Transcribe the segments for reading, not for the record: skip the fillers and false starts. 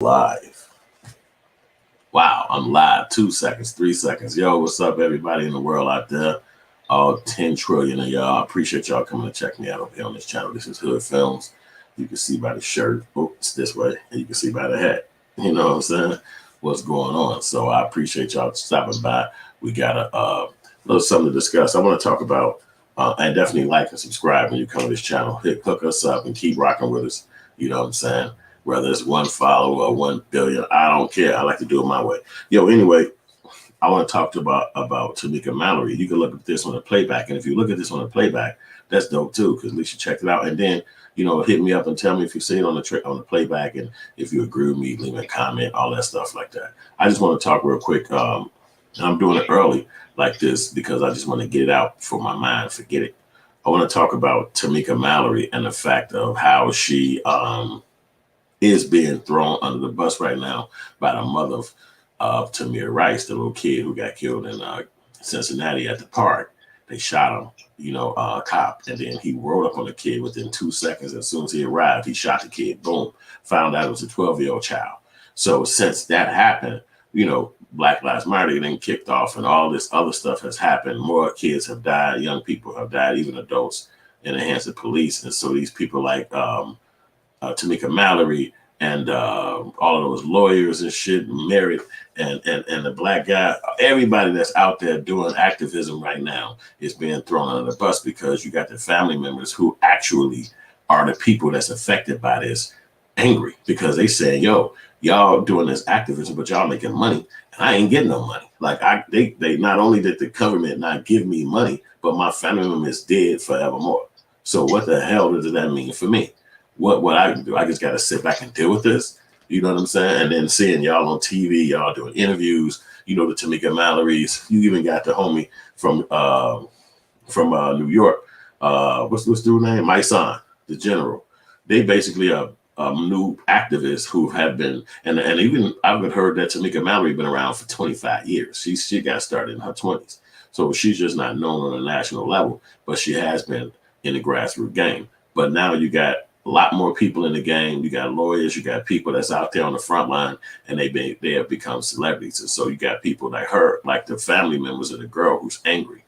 Live. Wow, I'm live. 2 seconds, 3 seconds. Yo, what's up, everybody in the world out there? All 10 trillion of y'all. I appreciate y'all coming to check me out over here on this channel. This is Hoodfilms. You can see by the shirt. Oh, it's this way. And you can see by the hat. You know what I'm saying? What's going on? So I appreciate y'all stopping by. We got a little something to discuss. I want to talk about, and definitely like and subscribe when you come to this channel. Hook us up and keep rocking with us. You know what I'm saying? Whether it's 1 follower or 1 billion, I don't care. I like to do it my way. Yo, anyway, I want to talk about Tamika Mallory. You can look at this on the playback, and if you look at this on the playback, that's dope too, because at least you checked it out. And then, you know, hit me up and tell me if you see it on the playback, and if you agree with me, leave me a comment, all that stuff like that. I just want to talk real quick. I'm doing it early like this because I just want to get it out for my mind. Forget it. I want to talk about Tamika Mallory and the fact of how she is being thrown under the bus right now by the mother of Tamir Rice, the little kid who got killed in Cincinnati at the park. They shot him, you know, a cop, and then he rode up on the kid within 2 seconds. As soon as he arrived, he shot the kid. Boom, found out it was a 12-year-old child. So since that happened, you know, Black Lives Matter then kicked off, and all this other stuff has happened. More kids have died, young people have died, even adults, in the hands of police. And so these people like Tamika Mallory and all of those lawyers and shit, married, and the black guy, everybody that's out there doing activism right now is being thrown under the bus because you got the family members who actually are the people that's affected by this angry because they say, yo, y'all doing this activism, but y'all making money and I ain't getting no money. Like they not only did the government not give me money, but my family member is dead forevermore. So what the hell does that mean for me? What I can do, I just got to sit back and deal with this. You know what I'm saying? And then seeing y'all on TV, y'all doing interviews, you know, the Tamika Mallory's, you even got the homie from New York. What's the name? My son, the general. They basically are new activists who have been, and even I've heard that Tamika Mallory been around for 25 years. She got started in her 20s. So she's just not known on a national level, but she has been in the grassroots game. But now you got a lot more people in the game. You got lawyers, you got people that's out there on the front line, and they have become celebrities. And so you got people like her, like the family members of the girl who's angry.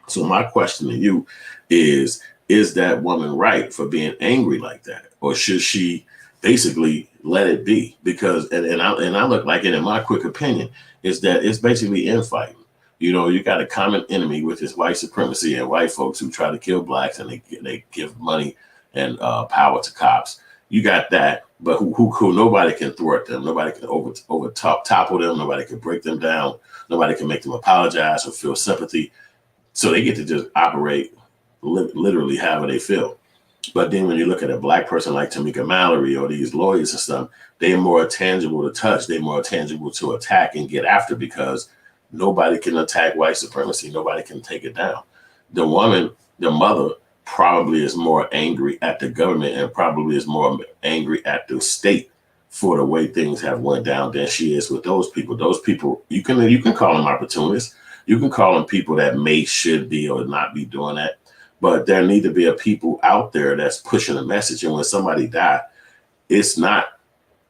So my question to you is that woman right for being angry like that? Or should she basically let it be? Because, and I look like it in my quick opinion, is that it's basically infighting. You know, you got a common enemy with this white supremacy and white folks who try to kill blacks, and they give money and power to cops. You got that, but who nobody can thwart them. Nobody can topple them. Nobody can break them down. Nobody can make them apologize or feel sympathy. So they get to just operate literally however they feel. But then when you look at a black person like Tamika Mallory or these lawyers and stuff, they're more tangible to touch. They're more tangible to attack and get after because nobody can attack white supremacy. Nobody can take it down. The woman, the mother, probably is more angry at the government and probably is more angry at the state for the way things have went down than she is with those people. Those people, you can call them opportunists. You can call them people that should be or not be doing that. But there need to be a people out there that's pushing a message. And when somebody died, it's not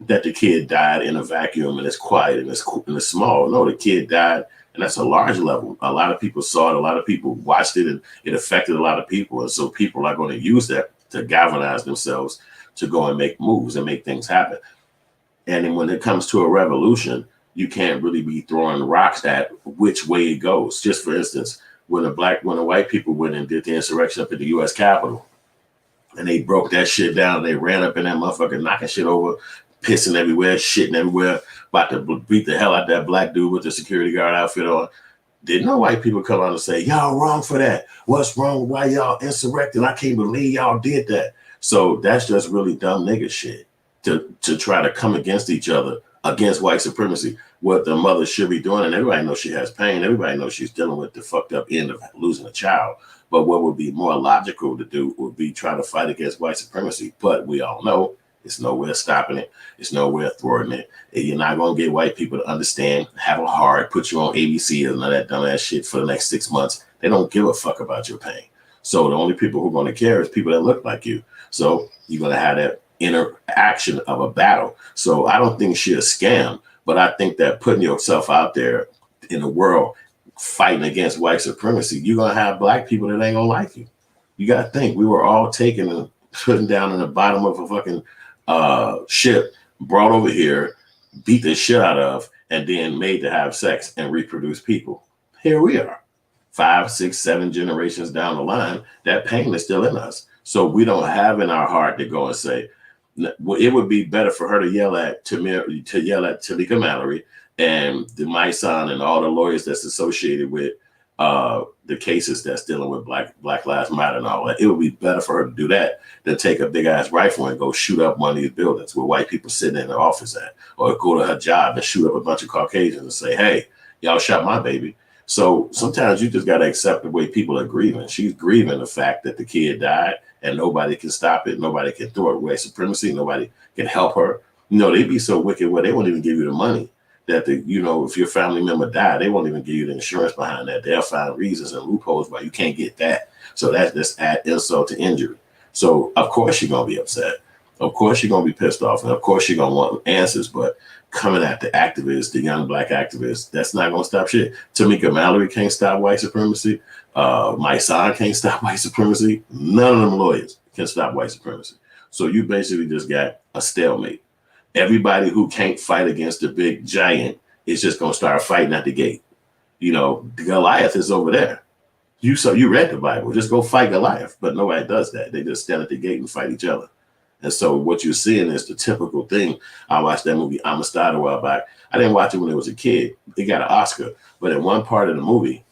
that the kid died in a vacuum and it's quiet and it's small. No, the kid died, and that's a large level. A lot of people saw it. A lot of people watched it, and it affected a lot of people. And so people are going to use that to galvanize themselves to go and make moves and make things happen. And then when it comes to a revolution, you can't really be throwing rocks at which way it goes. Just for instance, when the white people went and did the insurrection up at the U.S. Capitol, and they broke that shit down, they ran up in that motherfucker, knocking shit over, pissing everywhere, shitting everywhere, about to beat the hell out that black dude with the security guard outfit on. Did no white people come out and say, y'all wrong for that? What's wrong? Why y'all insurrecting? I can't believe y'all did that. So that's just really dumb nigga shit to try to come against each other, against white supremacy. What the mother should be doing, and everybody knows she has pain. Everybody knows she's dealing with the fucked up end of losing a child. But what would be more logical to do would be try to fight against white supremacy. But we all know it's nowhere stopping it. It's nowhere thwarting it. And you're not going to get white people to understand, have a heart, put you on ABC and all that dumbass shit for the next 6 months. They don't give a fuck about your pain. So the only people who are going to care is people that look like you. So you're going to have that interaction of a battle. So I don't think she's a scam, but I think that putting yourself out there in the world fighting against white supremacy, you're gonna have black people that ain't gonna like you. You gotta think we were all taken and put down in the bottom of a fucking ship, brought over here, beat the shit out of, and then made to have sex and reproduce people. Here we are, 5, 6, 7 generations down the line. That pain is still in us. So we don't have in our heart to go and say, well, it would be better for her to yell at Tamika Mallory and the my son and all the lawyers that's associated with the cases that's dealing with Black Lives Matter and all that. It would be better for her to do that than take a big ass rifle and go shoot up one of these buildings where white people sitting in their office at, or go to her job and shoot up a bunch of Caucasians and say, hey, y'all shot my baby. So sometimes you just got to accept the way people are grieving. She's grieving the fact that the kid died and nobody can stop it. Nobody can throw it away supremacy. Nobody can help her. You know, they be so wicked where they won't even give you the money that if your family member died, they won't even give you the insurance behind that. They'll find reasons and loopholes why you can't get that. So that's just add insult to injury. So of course you're going to be upset. Of course you're going to be pissed off. And of course you're going to want answers. But coming at the activists, the young black activists, that's not going to stop shit. Tamika Mallory can't stop white supremacy. My son can't stop white supremacy. None of them lawyers can stop white supremacy. So you basically just got a stalemate. Everybody who can't fight against the big giant is just going to start fighting at the gate. You know, Goliath is over there. You read the Bible, just go fight Goliath, but nobody does that. They just stand at the gate and fight each other. And so what you're seeing is the typical thing. I watched that movie Amistad a while back. I didn't watch it when I was a kid. It got an Oscar, but in one part of the movie,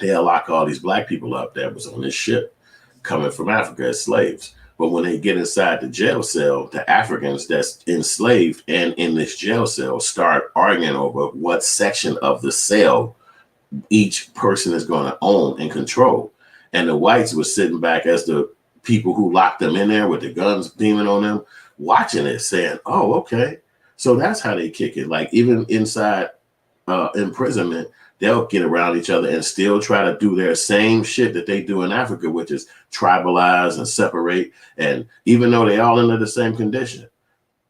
they'll lock all these black people up that was on this ship coming from Africa as slaves. But when they get inside the jail cell, the Africans that's enslaved and in this jail cell start arguing over what section of the cell each person is going to own and control. And the whites were sitting back as the people who locked them in there with the guns beaming on them, watching it, saying, oh, okay. So that's how they kick it. Like even inside imprisonment, they'll get around each other and still try to do their same shit that they do in Africa, which is tribalize and separate. And even though they all under the same condition,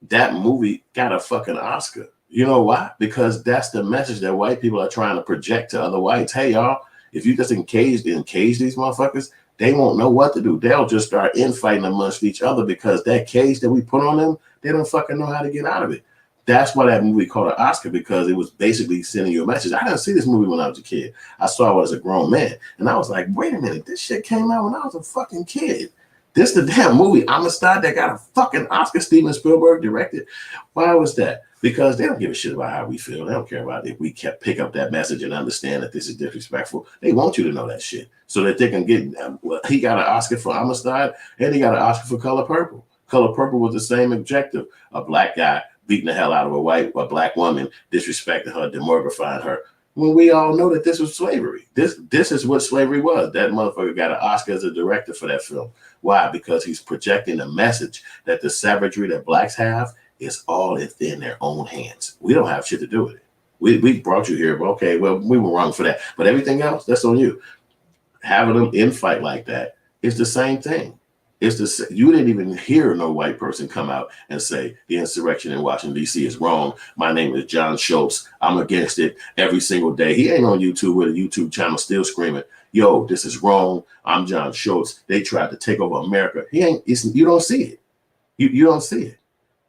that movie got a fucking Oscar. You know why? Because that's the message that white people are trying to project to other whites. Hey, y'all, if you just encage these motherfuckers, they won't know what to do. They'll just start infighting amongst each other because that cage that we put on them, they don't fucking know how to get out of it. That's why that movie called an Oscar, because it was basically sending you a message. I didn't see this movie when I was a kid. I saw it as a grown man. And I was like, wait a minute, this shit came out when I was a fucking kid. This the damn movie Amistad that got a fucking Oscar, Steven Spielberg directed. Why was that? Because they don't give a shit about how we feel. They don't care about if we pick up that message and understand that this is disrespectful. They want you to know that shit so that they can get, he got an Oscar for Amistad and he got an Oscar for Color Purple. Color Purple was the same objective. A black guy beating the hell out of a black woman, disrespecting her, demortifying her. When we all know that this was slavery. This is what slavery was. That motherfucker got an Oscar as a director for that film. Why? Because he's projecting a message that the savagery that blacks have is all within their own hands. We don't have shit to do with it. We brought you here, but okay, well, we were wrong for that. But everything else, that's on you. Having them infight like that is the same thing. You didn't even hear no white person come out and say the insurrection in Washington, D.C. is wrong. My name is John Schultz. I'm against it every single day. He ain't on YouTube with a YouTube channel still screaming, yo, this is wrong. I'm John Schultz. They tried to take over America. You don't see it. You don't see it.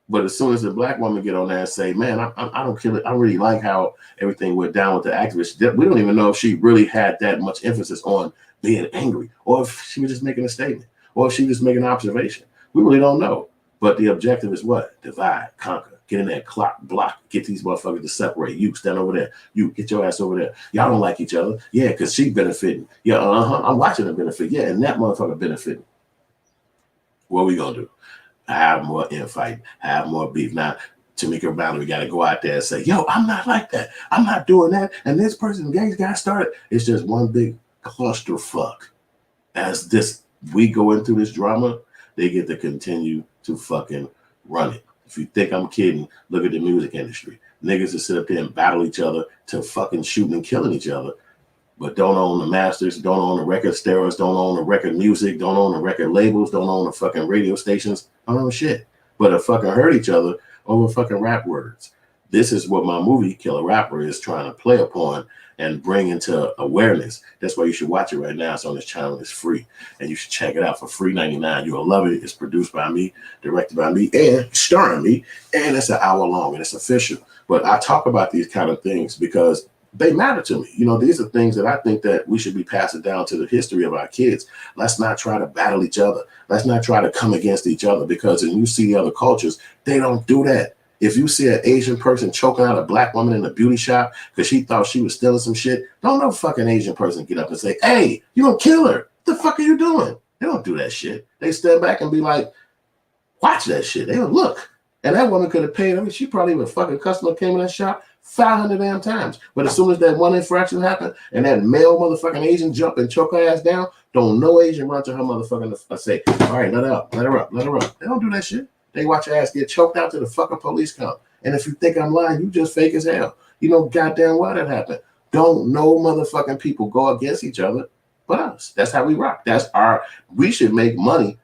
But as soon as the black woman get on there and say, man, I don't kill it. I really like how everything went down with the activists. We don't even know if she really had that much emphasis on being angry or if she was just making a statement. Or if she just making an observation. We really don't know. But the objective is what? Divide, conquer, get in that clock, block, get these motherfuckers to separate. You stand over there. You get your ass over there. Y'all don't like each other. Yeah, because she benefiting. Yeah, I'm watching her benefit. Yeah, and that motherfucker benefiting. What we gonna do? Have more infight, have more beef. Now, Tamika Mallory got to go out there and say, yo, I'm not like that. I'm not doing that. And this person, gay guy started. It's just one big clusterfuck. As we go into this drama, they get to continue to fucking run it. If you think I'm kidding, look at the music industry. Niggas that sit up there and battle each other to fucking shooting and killing each other, but don't own the masters, don't own the record stereos, don't own the record music, don't own the record labels, don't own the fucking radio stations. I don't know shit. But to fucking hurt each other over fucking rap words. This is what my movie Killer Rapper is trying to play upon and bring into awareness. That's why you should watch it right now. It's on this channel. It's free. And you should check it out for free 99. You'll love it. It's produced by me, directed by me, and starring me. And it's an hour long and it's official. But I talk about these kind of things because they matter to me. You know, these are things that I think that we should be passing down to the history of our kids. Let's not try to battle each other. Let's not try to come against each other, because when you see the other cultures, they don't do that. If you see an Asian person choking out a black woman in a beauty shop because she thought she was stealing some shit, don't no fucking Asian person get up and say, hey, you gonna kill her. What the fuck are you doing? They don't do that shit. They stand back and be like, watch that shit. They don't look. And that woman could have paid her. She probably even fucking customer came in that shop 500 damn times. But as soon as that one infraction happened and that male motherfucking Asian jump and choke her ass down, don't no Asian run to her motherfucking say, all right, let her up, let her up, let her up. They don't do that shit. They watch your ass get choked out till the fucking police come. And if you think I'm lying, you just fake as hell. You know goddamn well that happened. Don't no motherfucking people go against each other but us. That's how we rock. We should make money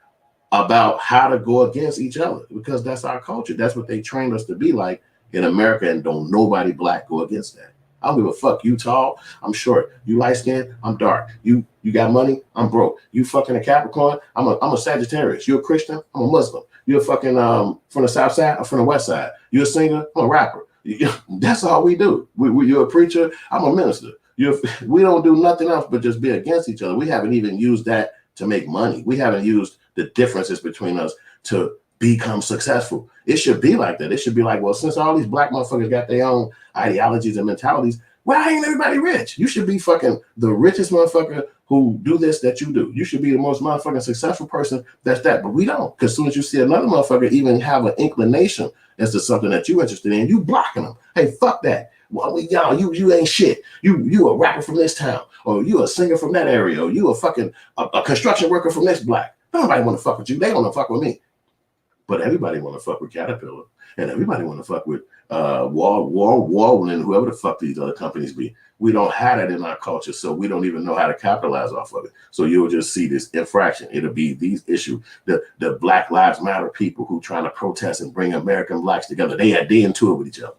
about how to go against each other, because that's our culture. That's what they trained us to be like in America, and don't nobody black go against that. I don't give a fuck. You tall, I'm short. You light skinned, I'm dark. You got money, I'm broke. You fucking a Capricorn, I'm a Sagittarius. You a Christian, I'm a Muslim. You're fucking from the South Side or from the West Side. You're a singer, I'm a rapper. That's all we do. You're a preacher, I'm a minister. We don't do nothing else but just be against each other. We haven't even used that to make money. We haven't used the differences between us to become successful. It should be like that. It should be like, well, since all these black motherfuckers got their own ideologies and mentalities, why ain't everybody rich? You should be fucking the richest motherfucker who do this that you do. You should be the most motherfucking successful person that's that. But we don't. Because as soon as you see another motherfucker even have an inclination as to something that you're interested in, you blocking them. Hey, fuck that. Well, y'all, you ain't shit. You a rapper from this town, or you a singer from that area, or you a fucking a construction worker from this block. Nobody want to fuck with you. They want to fuck with me. But everybody want to fuck with Caterpillar, and everybody want to fuck with Walden and whoever the fuck these other companies be. We don't have that in our culture, so we don't even know how to capitalize off of it. So you'll just see this infraction. It'll be these issues. The Black Lives Matter people who trying to protest and bring American blacks together. They into it with each other.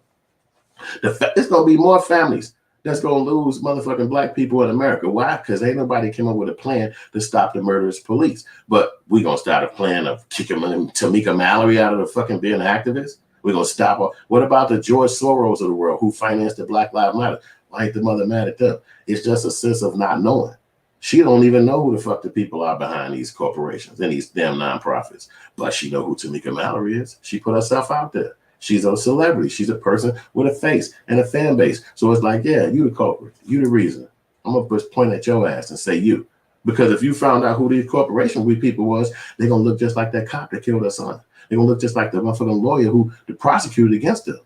It's gonna be more families that's gonna lose motherfucking black people in America. Why? Because ain't nobody came up with a plan to stop the murderous police. But we gonna start a plan of kicking Tamika Mallory out of the fucking being an activist. We're gonna stop her. What about the George Soros of the world who financed the Black Lives Matter? Why ain't the mother mad at them? It's just a sense of not knowing. She don't even know who the fuck the people are behind these corporations and these damn nonprofits. But she know who Tamika Mallory is. She put herself out there. She's a celebrity. She's a person with a face and a fan base. So it's like, yeah, you the culprit. You the reason. I'm going to just point at your ass and say you. Because if you found out who these corporation we people was, they're going to look just like that cop that killed her son. They're going to look just like the motherfucking lawyer who the prosecuted against them.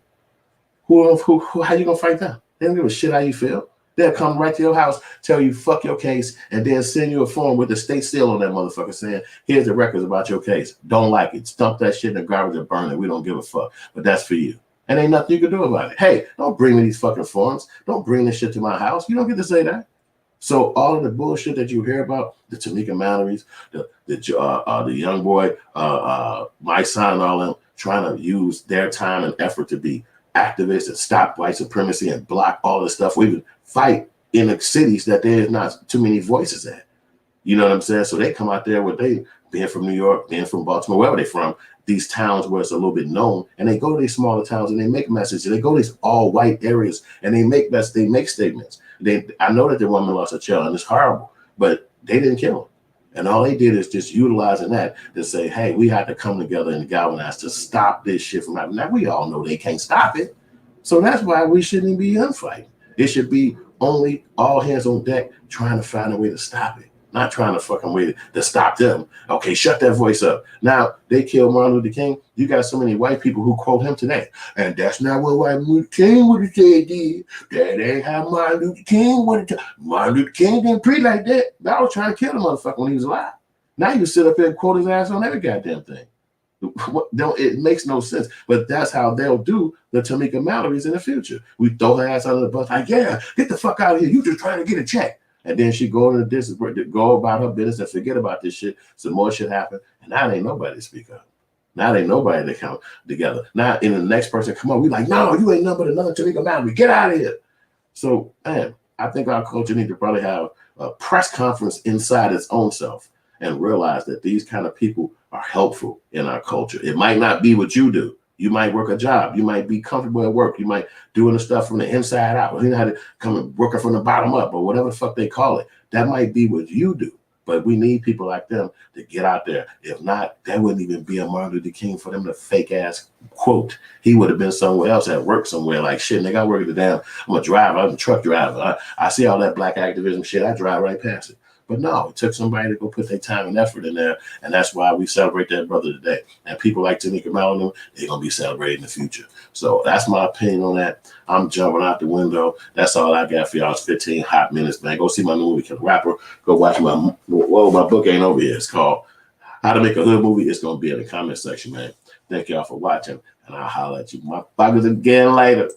How you going to fight them? They don't give a shit how you feel. They'll come right to your house, tell you fuck your case, and then send you a form with the state seal on that motherfucker saying, here's the records about your case. Don't like it. Stump that shit in the garbage and burn it. We don't give a fuck. But that's for you. And ain't nothing you can do about it. Hey, don't bring me these fucking forms. Don't bring this shit to my house. You don't get to say that. So all of the bullshit that you hear about, the Tamika Mallorys, the young boy, my son and all them, trying to use their time and effort to be activists and stop white supremacy and block all this stuff. We would fight in the cities that there's not too many voices at. You know what I'm saying? So they come out there with they being from New York, being from Baltimore, wherever they're from, these towns where it's a little bit known, and they go to these smaller towns and they make messages. They go to these all white areas and they make statements. I know that the woman lost her child and it's horrible, but they didn't kill him. And all they did is just utilizing that to say, hey, we have to come together and galvanize to stop this shit from happening. Now, we all know they can't stop it. So that's why we shouldn't be unfighting. It should be only all hands on deck trying to find a way to stop it, not trying to fucking way to stop them. Okay, shut that voice up. Now, they killed Martin Luther King. You got so many white people who quote him today. And that's not what Martin Luther King would have said. That ain't how Martin Luther King would have. Martin Luther King didn't preach like that. I was trying to kill the motherfucker when he was alive. Now you sit up here and quote his ass on every goddamn thing. It makes no sense, but that's how they'll do the Tamika Mallorys in the future. We throw her ass under the bus, like, yeah, get the fuck out of here. You just trying to get a check. And then she go into go about her business and forget about this shit. Some more shit happen, and now ain't nobody to speak up. Now they nobody that come together. Now in the next person come on, we like, no, you ain't nothing but another Tamika Mallory. Get out of here. So man, I think our culture need to probably have a press conference inside its own self and realize that these kind of people are helpful in our culture. It might not be what you do. You might work a job. You might be comfortable at work. You might doing the stuff from the inside out. You know how to come and working from the bottom up or whatever the fuck they call it. That might be what you do. But we need people like them to get out there. If not, there wouldn't even be a Martin Luther King for them to fake ass quote. He would have been somewhere else at work somewhere like shit. Nigga, I work at the damn. I'm a driver. I'm a truck driver. I see all that black activism shit. I drive right past it. But no, it took somebody to go put their time and effort in there. And that's why we celebrate that brother today. And people like Tamika Mallory, they're going to be celebrating in the future. So that's my opinion on that. I'm jumping out the window. That's all I got for y'all. It's 15 hot minutes, man. Go see my new movie, Killer Rapper. Go watch my book ain't over here. It's called How to Make a Hood Movie. It's going to be in the comment section, man. Thank y'all for watching. And I'll holler at you motherfuckers again later.